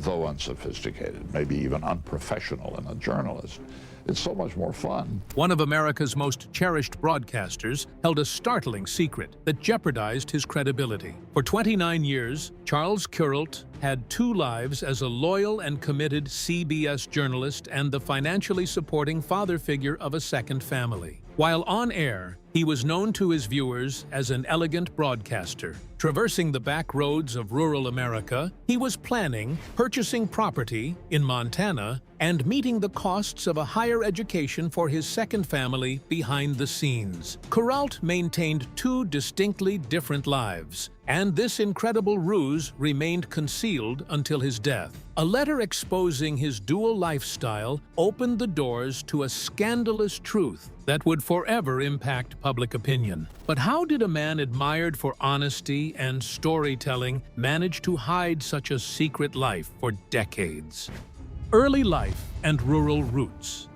though unsophisticated, maybe even unprofessional in a journalist. It's so much more fun. One of America's most cherished broadcasters held a startling secret that jeopardized his credibility. For 29 years, Charles Kuralt had two lives as a loyal and committed CBS journalist and the financially supporting father figure of a second family. While on air, he was known to his viewers as an elegant broadcaster. Traversing the back roads of rural America, he was planning, purchasing property in Montana, and meeting the costs of a higher education for his second family behind the scenes. Kuralt maintained two distinctly different lives, and this incredible ruse remained concealed until his death. A letter exposing his dual lifestyle opened the doors to a scandalous truth that would forever impact public opinion. But how did a man admired for honesty and storytelling manage to hide such a secret life for decades? Early life and rural roots.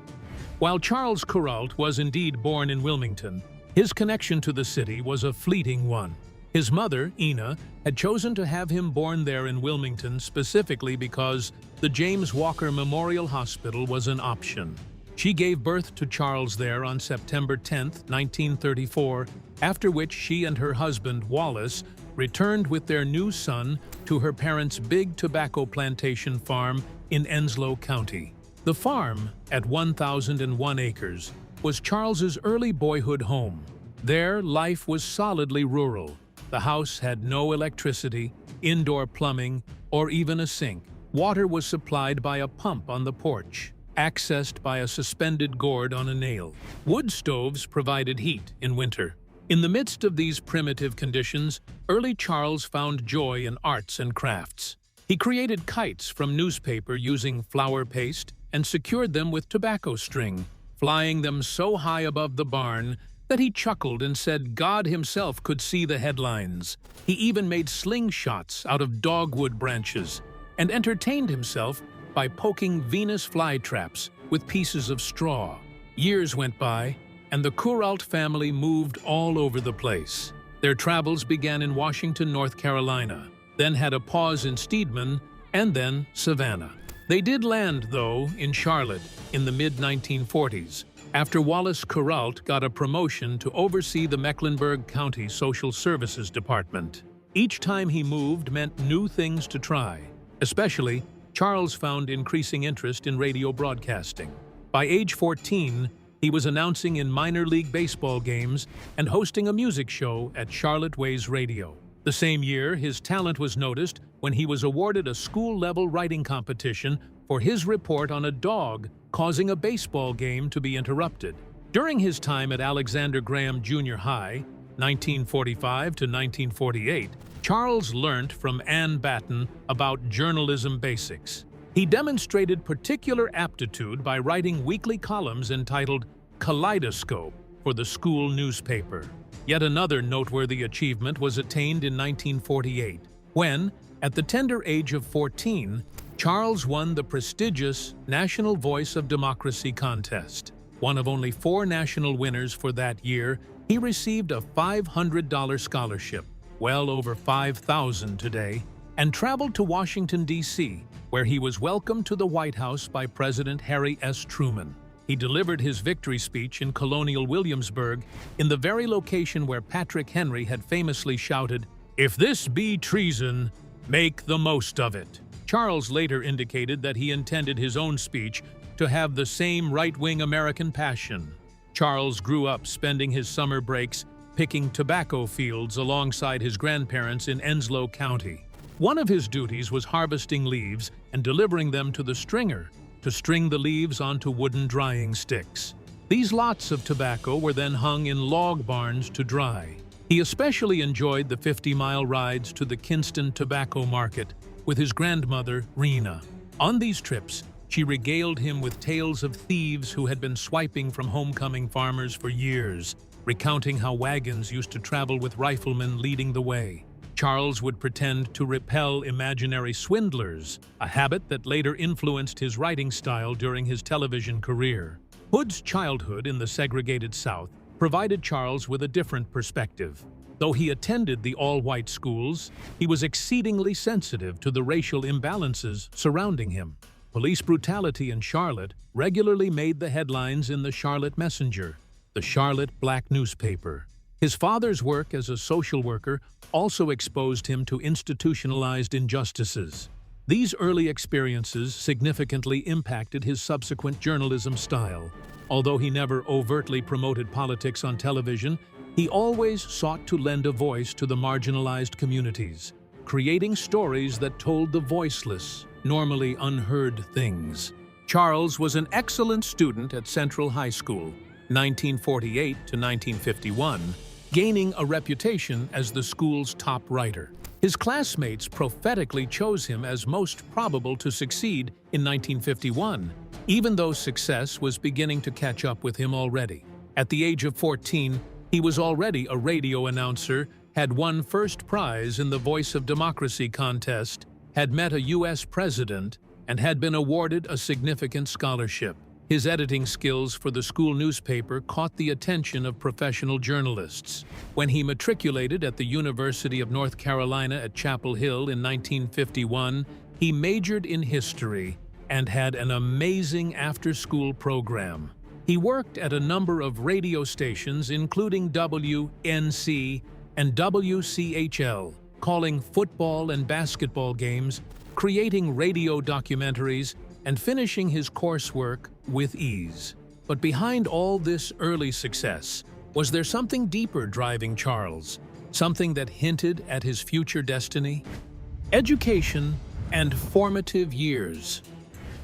While Charles Kuralt was indeed born in Wilmington, his connection to the city was a fleeting one. His mother, Ina, had chosen to have him born there in Wilmington specifically because the James Walker Memorial Hospital was an option. She gave birth to Charles there on September 10, 1934, after which she and her husband, Wallace, returned with their new son to her parents' big tobacco plantation farm in Enslow County. The farm, at 1,001 acres, was Charles's early boyhood home. There, life was solidly rural. The house had no electricity, indoor plumbing, or even a sink. Water was supplied by a pump on the porch, accessed by a suspended gourd on a nail. Wood stoves provided heat in winter. In the midst of these primitive conditions, early Charles found joy in arts and crafts. He created kites from newspaper using flour paste and secured them with tobacco string, flying them so high above the barn that he chuckled and said God himself could see the headlines. He even made slingshots out of dogwood branches and entertained himself by poking Venus flytraps with pieces of straw. Years went by, and the Kuralt family moved all over the place. Their travels began in Washington, North Carolina, then had a pause in Steedman, and then Savannah. They did land, though, in Charlotte in the mid-1940s, after Wallace Kuralt got a promotion to oversee the Mecklenburg County Social Services Department. Each time he moved meant new things to try. Especially, Charles found increasing interest in radio broadcasting. By age 14, he was announcing in minor league baseball games and hosting a music show at Charlotte Ways Radio. The same year, his talent was noticed when he was awarded a school-level writing competition for his report on a dog causing a baseball game to be interrupted. During his time at Alexander Graham Junior High, 1945 to 1948, Charles learned from Ann Batten about journalism basics. He demonstrated particular aptitude by writing weekly columns entitled Kaleidoscope for the school newspaper. Yet another noteworthy achievement was attained in 1948, when, at the tender age of 14, Charles won the prestigious National Voice of Democracy contest. One of only 4 national winners for that year, he received a $500 scholarship, well over $5,000 today, and traveled to Washington, D.C., where he was welcomed to the White House by President Harry S. Truman. He delivered his victory speech in colonial Williamsburg, in the very location where Patrick Henry had famously shouted, "If this be treason, make the most of it." Charles later indicated that he intended his own speech to have the same right-wing American passion. Charles grew up spending his summer breaks picking tobacco fields alongside his grandparents in Enslow County. One of his duties was harvesting leaves and delivering them to the stringer to string the leaves onto wooden drying sticks. These lots of tobacco were then hung in log barns to dry. He especially enjoyed the 50-mile rides to the Kinston Tobacco Market with his grandmother, Rena. On these trips, she regaled him with tales of thieves who had been swiping from homecoming farmers for years, recounting how wagons used to travel with riflemen leading the way. Charles would pretend to repel imaginary swindlers, a habit that later influenced his writing style during his television career. Hood's childhood in the segregated South provided Charles with a different perspective. Though he attended the all-white schools, he was exceedingly sensitive to the racial imbalances surrounding him. Police brutality in Charlotte regularly made the headlines in the Charlotte Messenger, the Charlotte black newspaper. His father's work as a social worker also exposed him to institutionalized injustices. These early experiences significantly impacted his subsequent journalism style. Although he never overtly promoted politics on television, he always sought to lend a voice to the marginalized communities, creating stories that told the voiceless, normally unheard things. Charles was an excellent student at Central High School, 1948 to 1951, gaining a reputation as the school's top writer. His classmates prophetically chose him as most probable to succeed in 1951, even though success was beginning to catch up with him already. At the age of 14, he was already a radio announcer, had won first prize in the Voice of Democracy contest, had met a U.S. president, and had been awarded a significant scholarship. His editing skills for the school newspaper caught the attention of professional journalists. When he matriculated at the University of North Carolina at Chapel Hill in 1951, he majored in history and had an amazing after-school program. He worked at a number of radio stations, including WNC and WCHL, calling football and basketball games, creating radio documentaries, and finishing his coursework with ease. But behind all this early success, was there something deeper driving Charles? Something that hinted at his future destiny? Education and formative years.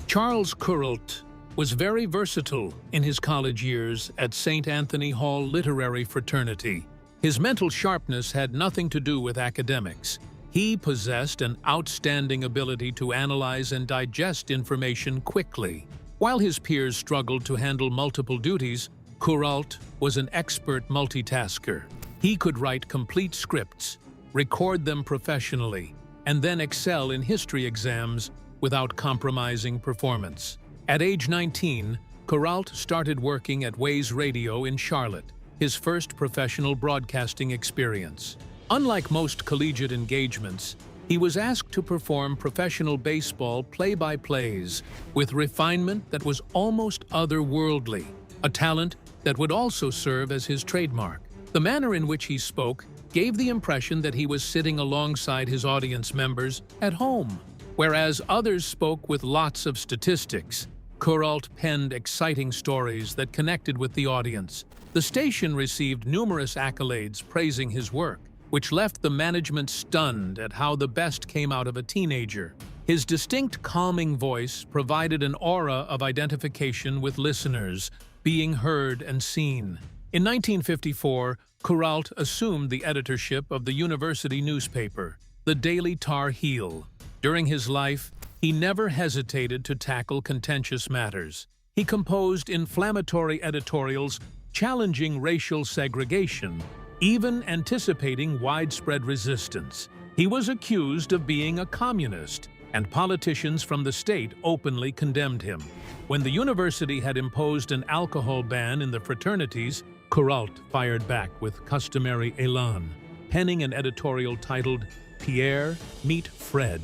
Charles Kuralt was very versatile in his college years at St. Anthony Hall Literary Fraternity. His mental sharpness had nothing to do with academics. He possessed an outstanding ability to analyze and digest information quickly. While his peers struggled to handle multiple duties, Kuralt was an expert multitasker. He could write complete scripts, record them professionally, and then excel in history exams without compromising performance. At age 19, Kuralt started working at Ways Radio in Charlotte, his first professional broadcasting experience. Unlike most collegiate engagements, he was asked to perform professional baseball play-by-plays with refinement that was almost otherworldly, a talent that would also serve as his trademark. The manner in which he spoke gave the impression that he was sitting alongside his audience members at home. Whereas others spoke with lots of statistics, Kuralt penned exciting stories that connected with the audience. The station received numerous accolades praising his work, which left the management stunned at how the best came out of a teenager. His distinct, calming voice provided an aura of identification with listeners, being heard and seen. In 1954, Kuralt assumed the editorship of the university newspaper, the Daily Tar Heel. During his life, he never hesitated to tackle contentious matters. He composed inflammatory editorials challenging racial segregation, even anticipating widespread resistance. He was accused of being a communist, and politicians from the state openly condemned him. When the university had imposed an alcohol ban in the fraternities, Kuralt fired back with customary élan, penning an editorial titled "Pierre Meet Fred."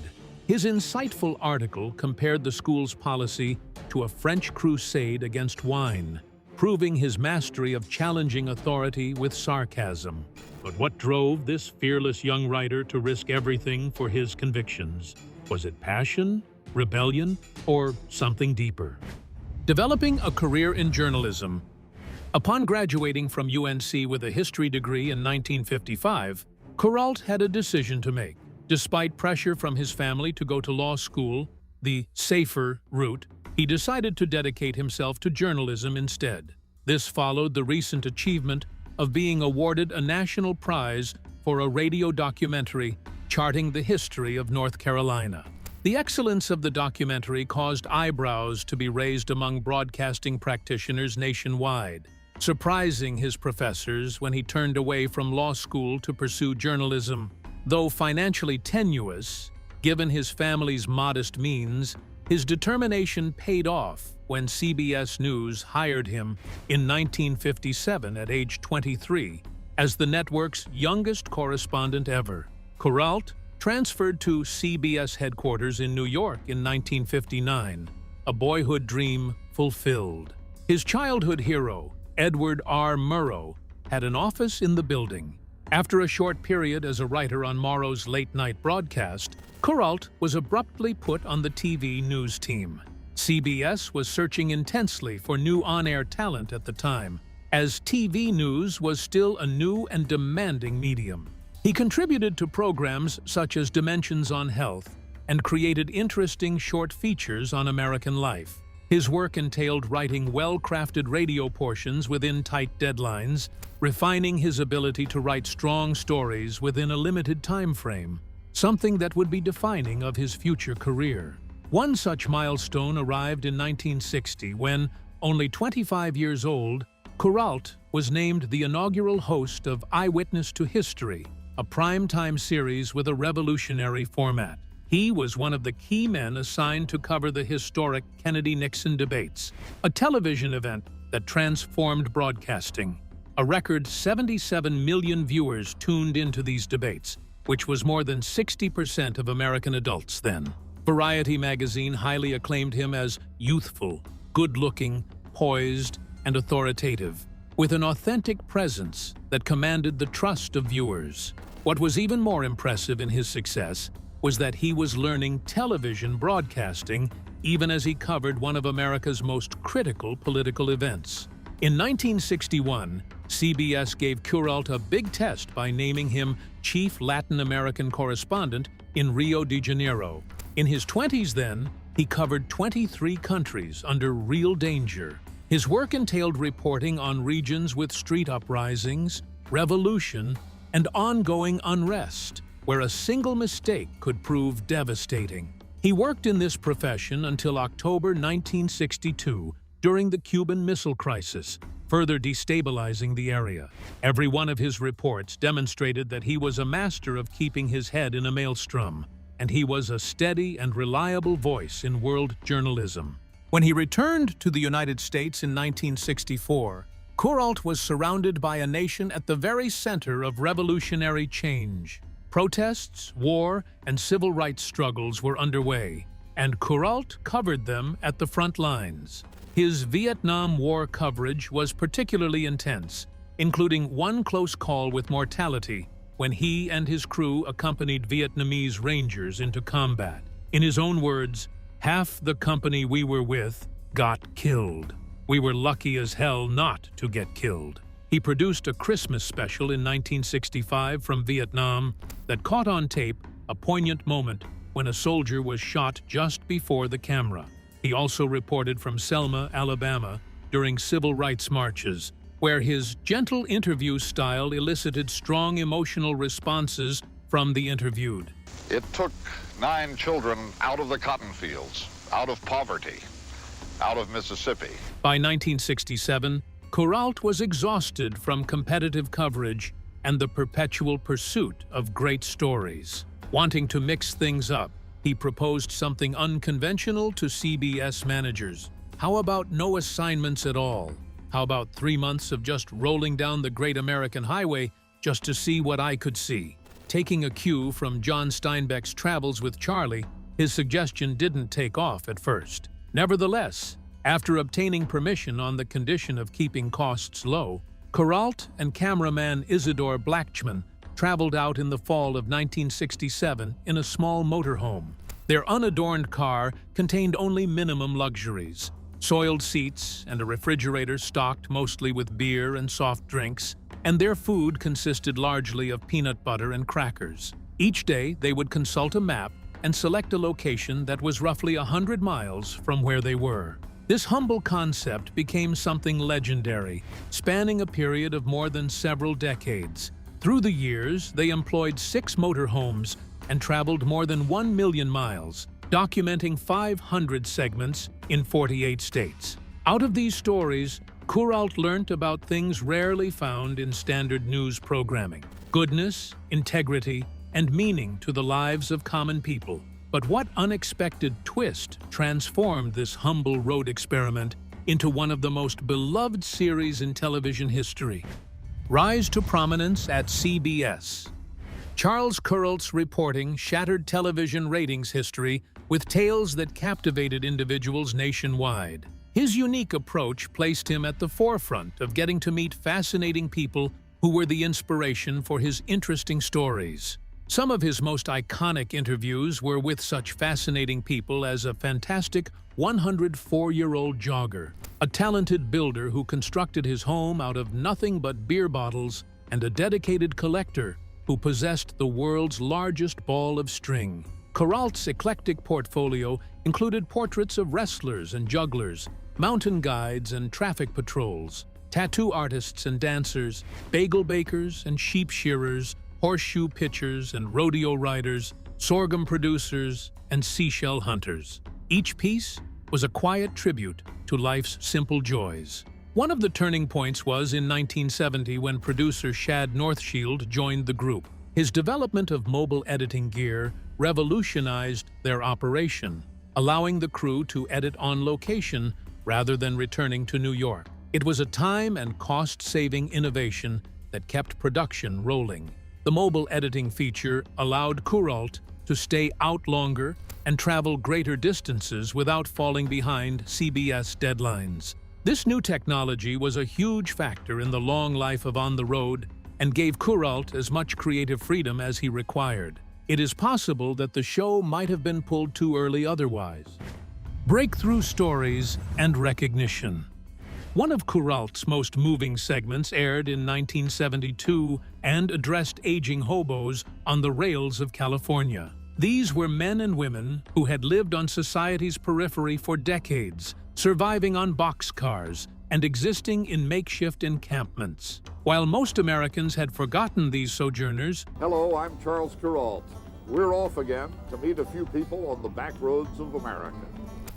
His insightful article compared the school's policy to a French crusade against wine, proving his mastery of challenging authority with sarcasm. But what drove this fearless young writer to risk everything for his convictions? Was it passion, rebellion, or something deeper? Developing a career in journalism. Upon graduating from UNC with a history degree in 1955, Kuralt had a decision to make. Despite pressure from his family to go to law school, the safer route, he decided to dedicate himself to journalism instead. This followed the recent achievement of being awarded a national prize for a radio documentary charting the history of North Carolina. The excellence of the documentary caused eyebrows to be raised among broadcasting practitioners nationwide, surprising his professors when he turned away from law school to pursue journalism. Though financially tenuous, given his family's modest means, his determination paid off when CBS News hired him in 1957 at age 23 as the network's youngest correspondent ever. Kuralt transferred to CBS headquarters in New York in 1959, a boyhood dream fulfilled. His childhood hero, Edward R. Murrow, had an office in the building. After a short period as a writer on Morrow's late-night broadcast, Kuralt was abruptly put on the TV news team. CBS was searching intensely for new on-air talent at the time, as TV news was still a new and demanding medium. He contributed to programs such as Dimensions on Health and created interesting short features on American life. His work entailed writing well-crafted radio portions within tight deadlines, refining his ability to write strong stories within a limited time frame, something that would be defining of his future career. One such milestone arrived in 1960 when, only 25 years old, Kuralt was named the inaugural host of Eyewitness to History, a prime-time series with a revolutionary format. He was one of the key men assigned to cover the historic Kennedy-Nixon debates, a television event that transformed broadcasting. A record 77 million viewers tuned into these debates, which was more than 60% of American adults then. Variety magazine highly acclaimed him as youthful, good-looking, poised, and authoritative, with an authentic presence that commanded the trust of viewers. What was even more impressive in his success was that he was learning television broadcasting even as he covered one of America's most critical political events. In 1961, CBS gave Kuralt a big test by naming him Chief Latin American Correspondent in Rio de Janeiro. In his 20s then, he covered 23 countries under real danger. His work entailed reporting on regions with street uprisings, revolution, and ongoing unrest, where a single mistake could prove devastating. He worked in this profession until October 1962, during the Cuban Missile Crisis, further destabilizing the area. Every one of his reports demonstrated that he was a master of keeping his head in a maelstrom, and he was a steady and reliable voice in world journalism. When he returned to the United States in 1964, Kuralt was surrounded by a nation at the very center of revolutionary change. Protests, war, and civil rights struggles were underway, and Kuralt covered them at the front lines. His Vietnam War coverage was particularly intense, including one close call with mortality when he and his crew accompanied Vietnamese Rangers into combat. In his own words, "Half the company we were with got killed. We were lucky as hell not to get killed." He produced a Christmas special in 1965 from Vietnam that caught on tape a poignant moment when a soldier was shot just before the camera. He also reported from Selma, Alabama, during civil rights marches, where his gentle interview style elicited strong emotional responses from the interviewed. It took 9 children out of the cotton fields, out of poverty, out of Mississippi. By 1967, Kuralt was exhausted from competitive coverage and the perpetual pursuit of great stories. Wanting to mix things up, he proposed something unconventional to CBS managers. How about no assignments at all? How about 3 months of just rolling down the Great American Highway just to see what I could see? Taking a cue from John Steinbeck's Travels with Charlie, his suggestion didn't take off at first. Nevertheless, after obtaining permission on the condition of keeping costs low, Kuralt and cameraman Isidore Blackchman traveled out in the fall of 1967 in a small motorhome. Their unadorned car contained only minimum luxuries: soiled seats and a refrigerator stocked mostly with beer and soft drinks, and their food consisted largely of peanut butter and crackers. Each day, they would consult a map and select a location that was roughly 100 miles from where they were. This humble concept became something legendary, spanning a period of more than several decades. Through the years, they employed 6 motorhomes and traveled more than 1 million miles, documenting 500 segments in 48 states. Out of these stories, Kuralt learnt about things rarely found in standard news programming: goodness, integrity, and meaning to the lives of common people. But what unexpected twist transformed this humble road experiment into one of the most beloved series in television history? Rise to prominence at CBS. Charles Kuralt's reporting shattered television ratings history with tales that captivated individuals nationwide. His unique approach placed him at the forefront of getting to meet fascinating people who were the inspiration for his interesting stories. Some of his most iconic interviews were with such fascinating people as a fantastic 104-year-old jogger, a talented builder who constructed his home out of nothing but beer bottles, and a dedicated collector who possessed the world's largest ball of string. Kuralt's eclectic portfolio included portraits of wrestlers and jugglers, mountain guides and traffic patrols, tattoo artists and dancers, bagel bakers and sheep shearers, horseshoe pitchers and rodeo riders, sorghum producers and seashell hunters. Each piece was a quiet tribute to life's simple joys. One of the turning points was in 1970 when producer Shad Northshield joined the group. His development of mobile editing gear revolutionized their operation, allowing the crew to edit on location rather than returning to New York. It was a time and cost-saving innovation that kept production rolling. The mobile editing feature allowed Kuralt to stay out longer and travel greater distances without falling behind CBS deadlines. This new technology was a huge factor in the long life of On the Road and gave Kuralt as much creative freedom as he required. It is possible that the show might have been pulled too early otherwise. Breakthrough stories and recognition. One of Kuralt's most moving segments aired in 1972 and addressed aging hobos on the rails of California. These were men and women who had lived on society's periphery for decades, surviving on boxcars and existing in makeshift encampments. While most Americans had forgotten these sojourners, Hello, I'm Charles Kuralt. We're off again to meet a few people on the back roads of America.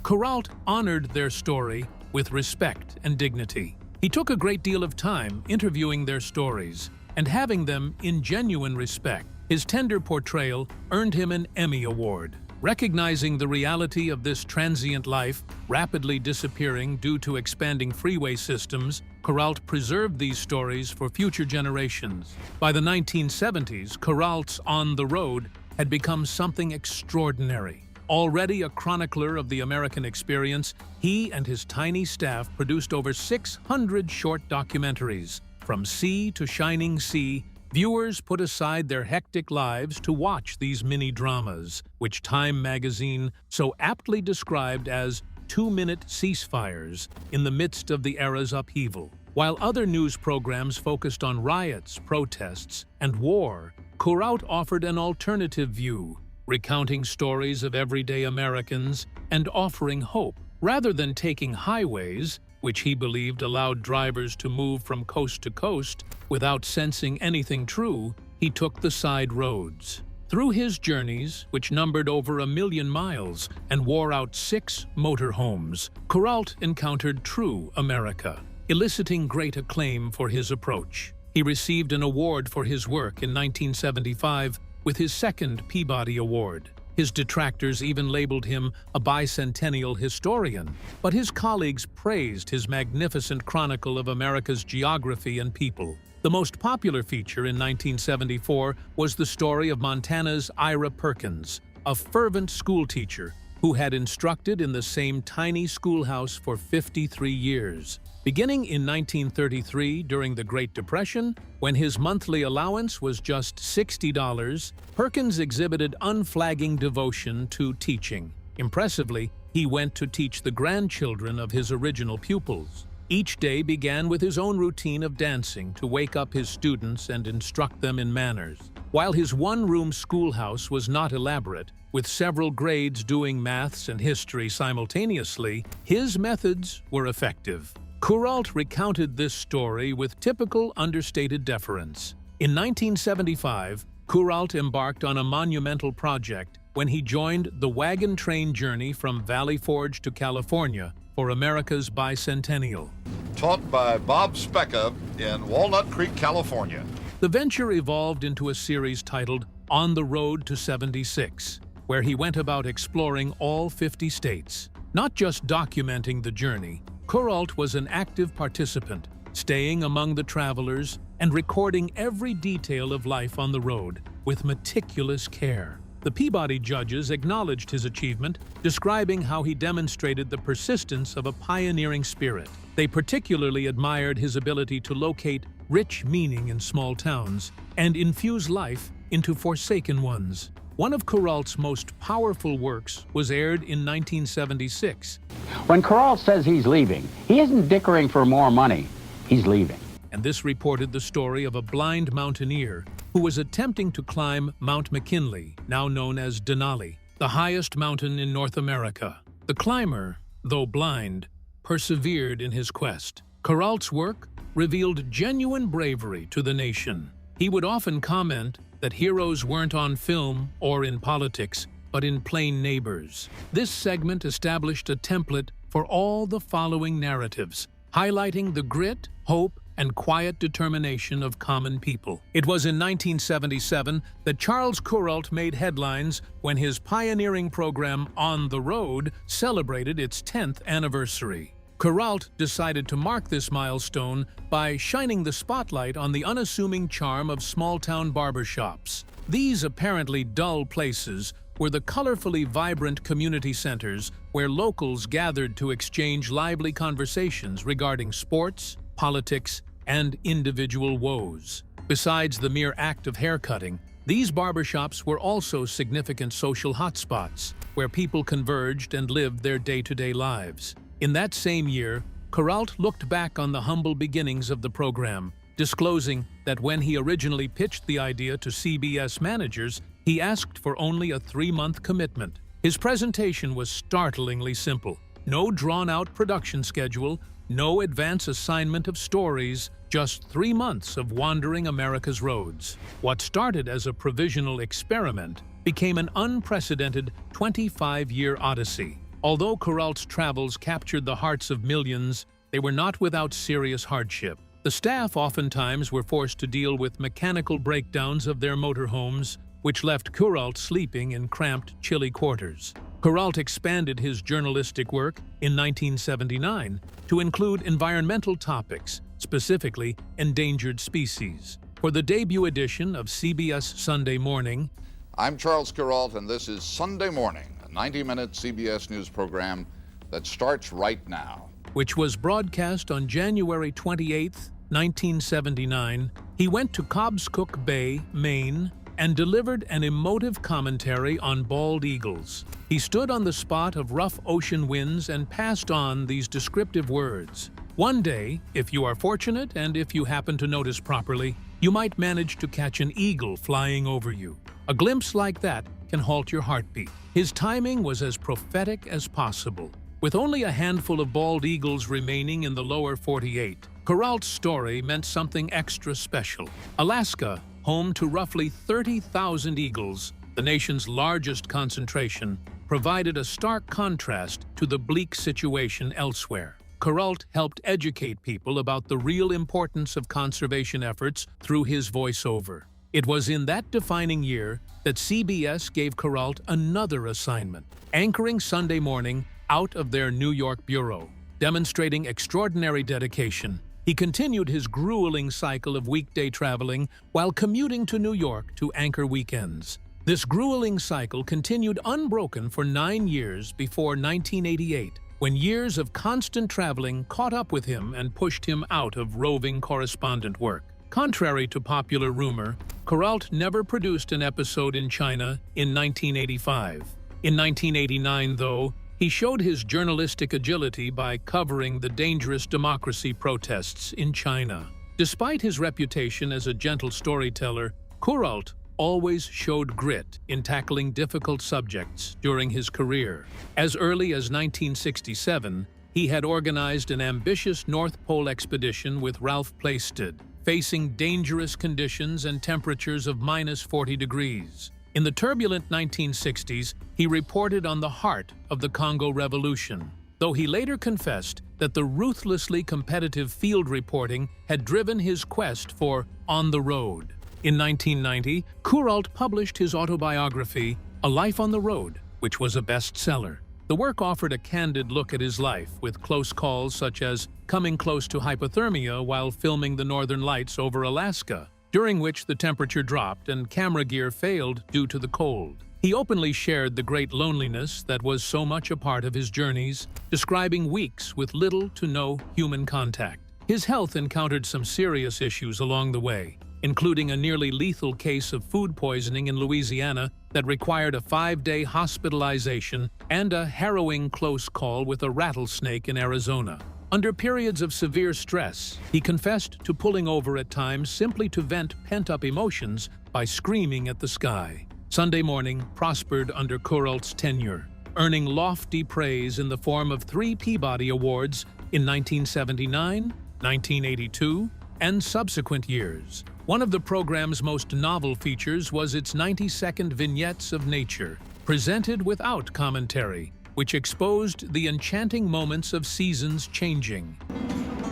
Kuralt honored their story with respect and dignity. He took a great deal of time interviewing their stories and having them in genuine respect. His tender portrayal earned him an Emmy Award. Recognizing the reality of this transient life, rapidly disappearing due to expanding freeway systems, Kuralt preserved these stories for future generations. By the 1970s, Kuralt's On the Road had become something extraordinary. Already a chronicler of the American experience, he and his tiny staff produced over 600 short documentaries. From sea to shining sea, viewers put aside their hectic lives to watch these mini-dramas, which Time magazine so aptly described as two-minute ceasefires in the midst of the era's upheaval. While other news programs focused on riots, protests, and war, Kuralt offered an alternative view, recounting stories of everyday Americans and offering hope. Rather than taking highways, which he believed allowed drivers to move from coast to coast without sensing anything true, he took the side roads. Through his journeys, which numbered over 1 million miles and wore out 6 motorhomes, Kuralt encountered true America, eliciting great acclaim for his approach. He received an award for his work in 1975 with his second Peabody Award. His detractors even labeled him a bicentennial historian, but his colleagues praised his magnificent chronicle of America's geography and people. The most popular feature in 1974 was the story of Montana's Ira Perkins, a fervent schoolteacher who had instructed in the same tiny schoolhouse for 53 years. Beginning in 1933 during the Great Depression, when his monthly allowance was just $60, Perkins exhibited unflagging devotion to teaching. Impressively, he went to teach the grandchildren of his original pupils. Each day began with his own routine of dancing to wake up his students and instruct them in manners. While his one-room schoolhouse was not elaborate, with several grades doing maths and history simultaneously, his methods were effective. Kuralt recounted this story with typical understated deference. In 1975, Kuralt embarked on a monumental project when he joined the wagon train journey from Valley Forge to California for America's bicentennial. Taught by Bob Specka in Walnut Creek, California. The venture evolved into a series titled On the Road to 76, where he went about exploring all 50 states. Not just documenting the journey, Kuralt was an active participant, staying among the travelers and recording every detail of life on the road with meticulous care. The Peabody judges acknowledged his achievement, describing how he demonstrated the persistence of a pioneering spirit. They particularly admired his ability to locate rich meaning in small towns and infuse life into forsaken ones. One of Kuralt's most powerful works was aired in 1976. When Kuralt says he's leaving, he isn't dickering for more money. He's leaving. And this reported the story of a blind mountaineer who was attempting to climb Mount McKinley, now known as Denali, the highest mountain in North America. The climber, though blind, persevered in his quest. Kuralt's work revealed genuine bravery to the nation. He would often comment that heroes weren't on film or in politics, but in plain neighbors. This segment established a template for all the following narratives, highlighting the grit, hope, and quiet determination of common people. It was in 1977 that Charles Kuralt made headlines when his pioneering program On the Road celebrated its 10th anniversary. Kuralt decided to mark this milestone by shining the spotlight on the unassuming charm of small-town barbershops. These apparently dull places were the colorfully vibrant community centers where locals gathered to exchange lively conversations regarding sports, politics, and individual woes. Besides the mere act of haircutting, these barbershops were also significant social hotspots where people converged and lived their day-to-day lives. In that same year, Kuralt looked back on the humble beginnings of the program, disclosing that when he originally pitched the idea to CBS managers, he asked for only a 3-month commitment. His presentation was startlingly simple. No drawn-out production schedule, no advance assignment of stories, just 3 months of wandering America's roads. What started as a provisional experiment became an unprecedented 25-year odyssey. Although Kuralt's travels captured the hearts of millions, they were not without serious hardship. The staff oftentimes were forced to deal with mechanical breakdowns of their motorhomes, which left Kuralt sleeping in cramped, chilly quarters. Kuralt expanded his journalistic work in 1979 to include environmental topics, specifically endangered species. For the debut edition of CBS Sunday Morning, I'm Charles Kuralt, and this is Sunday Morning, a 90-minute CBS News program that starts right now. Which was broadcast on January 28, 1979, he went to Cobscook Bay, Maine, and delivered an emotive commentary on bald eagles. He stood on the spot of rough ocean winds and passed on these descriptive words. One day, if you are fortunate and if you happen to notice properly, you might manage to catch an eagle flying over you. A glimpse like that can halt your heartbeat. His timing was as prophetic as possible. With only a handful of bald eagles remaining in the lower 48, Kuralt's story meant something extra special. Alaska, home to roughly 30,000 eagles, the nation's largest concentration, provided a stark contrast to the bleak situation elsewhere. Kuralt helped educate people about the real importance of conservation efforts through his voiceover. It was in that defining year that CBS gave Kuralt another assignment, anchoring Sunday Morning out of their New York bureau. Demonstrating extraordinary dedication, he continued his grueling cycle of weekday traveling while commuting to New York to anchor weekends. This grueling cycle continued unbroken for 9 years before 1988, when years of constant traveling caught up with him and pushed him out of roving correspondent work. Contrary to popular rumor, Kuralt never produced an episode in China in 1985. In 1989, though, he showed his journalistic agility by covering the dangerous democracy protests in China. Despite his reputation as a gentle storyteller, Kuralt always showed grit in tackling difficult subjects during his career. As early as 1967, he had organized an ambitious North Pole expedition with Ralph Plaisted, facing dangerous conditions and temperatures of -40 degrees. In the turbulent 1960s, he reported on the heart of the Congo Revolution, though he later confessed that the ruthlessly competitive field reporting had driven his quest for On the Road. In 1990, Kuralt published his autobiography, A Life on the Road, which was a bestseller. The work offered a candid look at his life, with close calls such as coming close to hypothermia while filming the Northern Lights over Alaska, during which the temperature dropped and camera gear failed due to the cold. He openly shared the great loneliness that was so much a part of his journeys, describing weeks with little to no human contact. His health encountered some serious issues along the way, including a nearly lethal case of food poisoning in Louisiana that required a 5-day hospitalization and a harrowing close call with a rattlesnake in Arizona. Under periods of severe stress, he confessed to pulling over at times simply to vent pent-up emotions by screaming at the sky. Sunday Morning prospered under Kuralt's tenure, earning lofty praise in the form of 3 Peabody Awards in 1979, 1982, and subsequent years. One of the program's most novel features was its 90-second vignettes of nature, presented without commentary, which exposed the enchanting moments of seasons changing.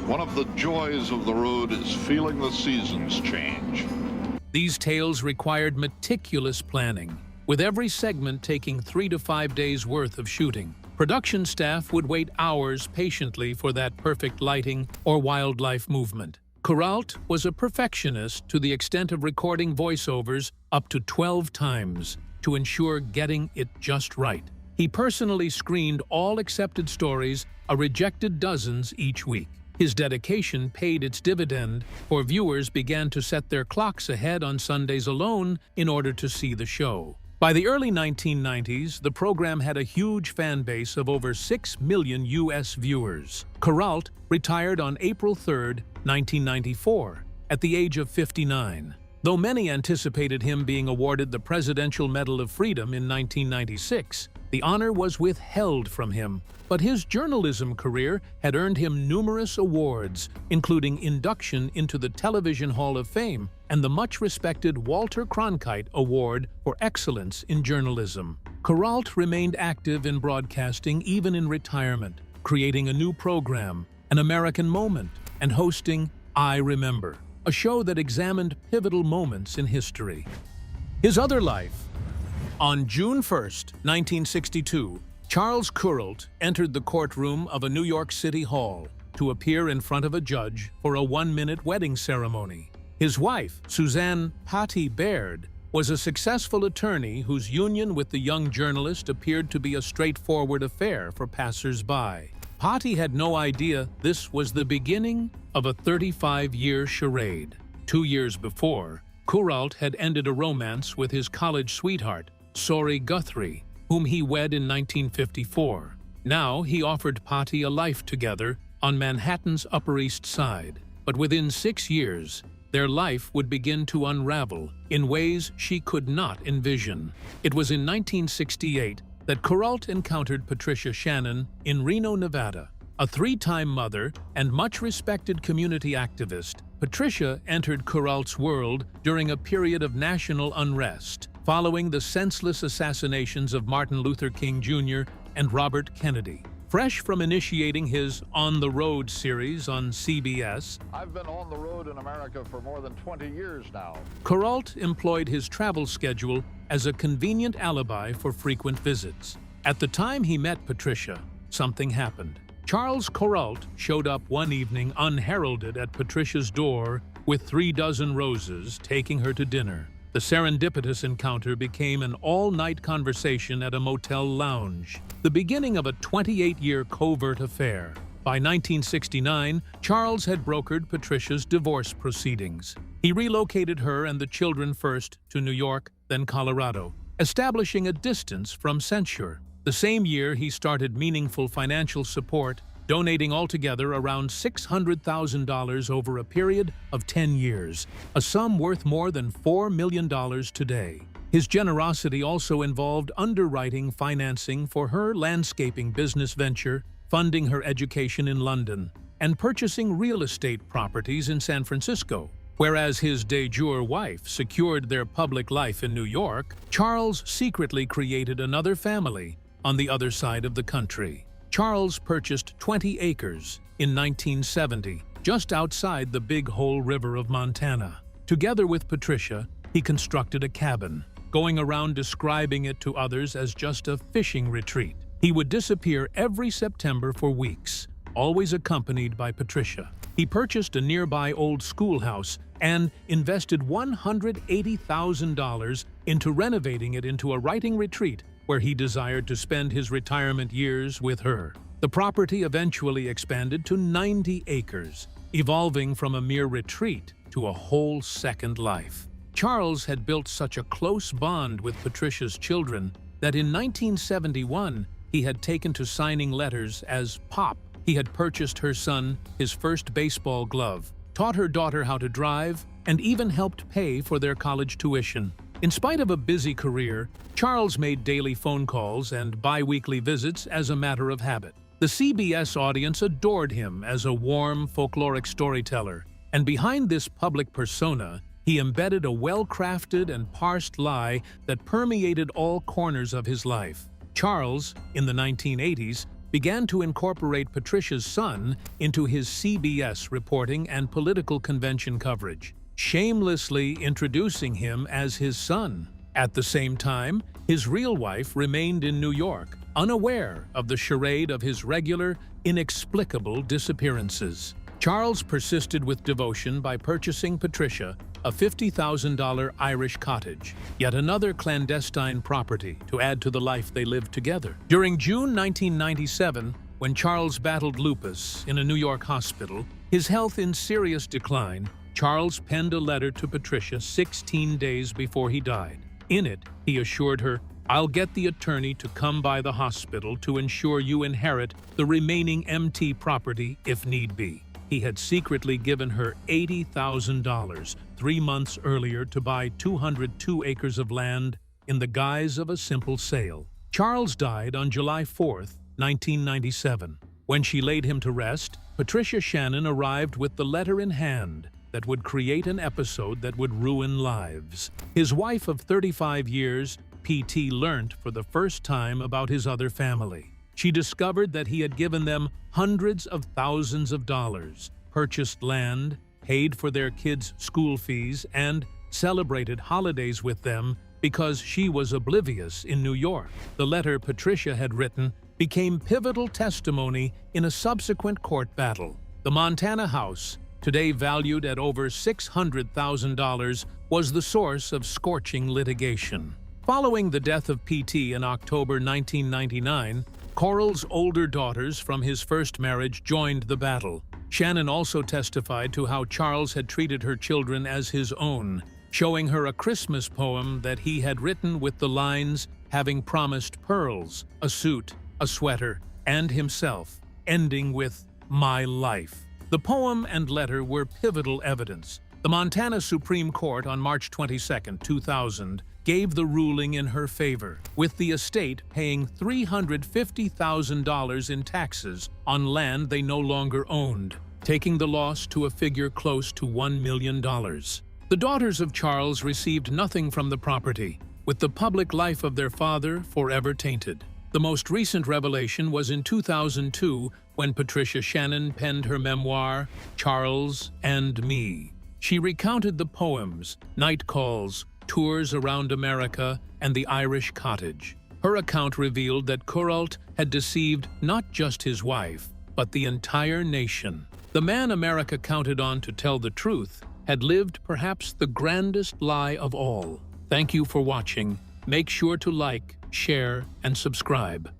One of the joys of the road is feeling the seasons change. These tales required meticulous planning, with every segment taking 3 to 5 days' worth of shooting. Production staff would wait hours patiently for that perfect lighting or wildlife movement. Kuralt was a perfectionist to the extent of recording voiceovers up to 12 times to ensure getting it just right. He personally screened all accepted stories, rejected dozens each week. His dedication paid its dividend, for viewers began to set their clocks ahead on Sundays alone in order to see the show. By the early 1990s, the program had a huge fan base of over 6 million U.S. viewers. Kuralt retired on April 3, 1994, at the age of 59. Though many anticipated him being awarded the Presidential Medal of Freedom in 1996, the honor was withheld from him, but his journalism career had earned him numerous awards, including induction into the Television Hall of Fame and the much-respected Walter Cronkite Award for Excellence in Journalism. Kuralt remained active in broadcasting even in retirement, creating a new program, An American Moment, and hosting I Remember, a show that examined pivotal moments in history. His other life. On June 1, 1962, Charles Kuralt entered the courtroom of a New York City hall to appear in front of a judge for a 1-minute wedding ceremony. His wife, Suzanne "Patty" Baird, was a successful attorney whose union with the young journalist appeared to be a straightforward affair for passers-by. Patty had no idea this was the beginning of a 35-year charade. 2 years before, Kuralt had ended a romance with his college sweetheart, Sori Guthrie, whom he wed in 1954. Now he offered Patty a life together on Manhattan's Upper East Side. But within 6 years, their life would begin to unravel in ways she could not envision. It was in 1968 that Kuralt encountered Patricia Shannon in Reno, Nevada. A 3-time mother and much-respected community activist, Patricia entered Kuralt's world during a period of national unrest, following the senseless assassinations of Martin Luther King Jr. and Robert Kennedy. Fresh from initiating his On the Road series on CBS, I've been on the road in America for more than 20 years now. Kuralt employed his travel schedule as a convenient alibi for frequent visits. At the time he met Patricia, something happened. Charles Kuralt showed up one evening unheralded at Patricia's door with 36 roses, taking her to dinner. The serendipitous encounter became an all-night conversation at a motel lounge, the beginning of a 28-year covert affair. By 1969, Charles had brokered Patricia's divorce proceedings. He relocated her and the children first to New York, then Colorado, establishing a distance from censure. The same year, he started meaningful financial support, donating altogether around $600,000 over a period of 10 years, a sum worth more than $4 million today. His generosity also involved underwriting financing for her landscaping business venture, funding her education in London, and purchasing real estate properties in San Francisco. Whereas his de jure wife secured their public life in New York, Charles secretly created another family on the other side of the country. Charles purchased 20 acres in 1970, just outside the Big Hole River of Montana. Together with Patricia, he constructed a cabin, going around describing it to others as just a fishing retreat. He would disappear every September for weeks, always accompanied by Patricia. He purchased a nearby old schoolhouse and invested $180,000 into renovating it into a writing retreat where he desired to spend his retirement years with her. The property eventually expanded to 90 acres, evolving from a mere retreat to a whole second life. Charles had built such a close bond with Patricia's children that in 1971 he had taken to signing letters as Pop. He had purchased her son his first baseball glove, taught her daughter how to drive, and even helped pay for their college tuition. In spite of a busy career, Charles made daily phone calls and bi-weekly visits as a matter of habit. The CBS audience adored him as a warm, folkloric storyteller, and behind this public persona, he embedded a well-crafted and parsed lie that permeated all corners of his life. Charles, in the 1980s, began to incorporate Patricia's son into his CBS reporting and political convention coverage, shamelessly introducing him as his son. At the same time, his real wife remained in New York, unaware of the charade of his regular, inexplicable disappearances. Charles persisted with devotion by purchasing Patricia a $50,000 Irish cottage, yet another clandestine property to add to the life they lived together. During June 1997, when Charles battled lupus in a New York hospital, his health in serious decline, Charles penned a letter to Patricia 16 days before he died. In it, he assured her, "I'll get the attorney to come by the hospital to ensure you inherit the remaining MT property if need be." He had secretly given her $80,000 3 months earlier to buy 202 acres of land in the guise of a simple sale. Charles died on July 4, 1997. When she laid him to rest, Patricia Shannon arrived with the letter in hand that would create an episode that would ruin lives. His wife of 35 years, PT, learnt for the first time about his other family. She discovered that he had given them hundreds of thousands of dollars, purchased land, paid for their kids' school fees, and celebrated holidays with them because she was oblivious in New York. The letter Patricia had written became pivotal testimony in a subsequent court battle. The Montana house, today valued at over $600,000, was the source of scorching litigation. Following the death of PT in October 1999, Kuralt's older daughters from his first marriage joined the battle. Shannon also testified to how Charles had treated her children as his own, showing her a Christmas poem that he had written with the lines having promised pearls, a suit, a sweater, and himself, ending with "my life." The poem and letter were pivotal evidence. The Montana Supreme Court on March 22, 2000, gave the ruling in her favor, with the estate paying $350,000 in taxes on land they no longer owned, taking the loss to a figure close to $1 million. The daughters of Charles received nothing from the property, with the public life of their father forever tainted. The most recent revelation was in 2002 when Patricia Shannon penned her memoir, Charles and Me. She recounted the poems, night calls, tours around America, and the Irish cottage. Her account revealed that Kuralt had deceived not just his wife, but the entire nation. The man America counted on to tell the truth had lived perhaps the grandest lie of all. Thank you for watching. Make sure to like, share, and subscribe.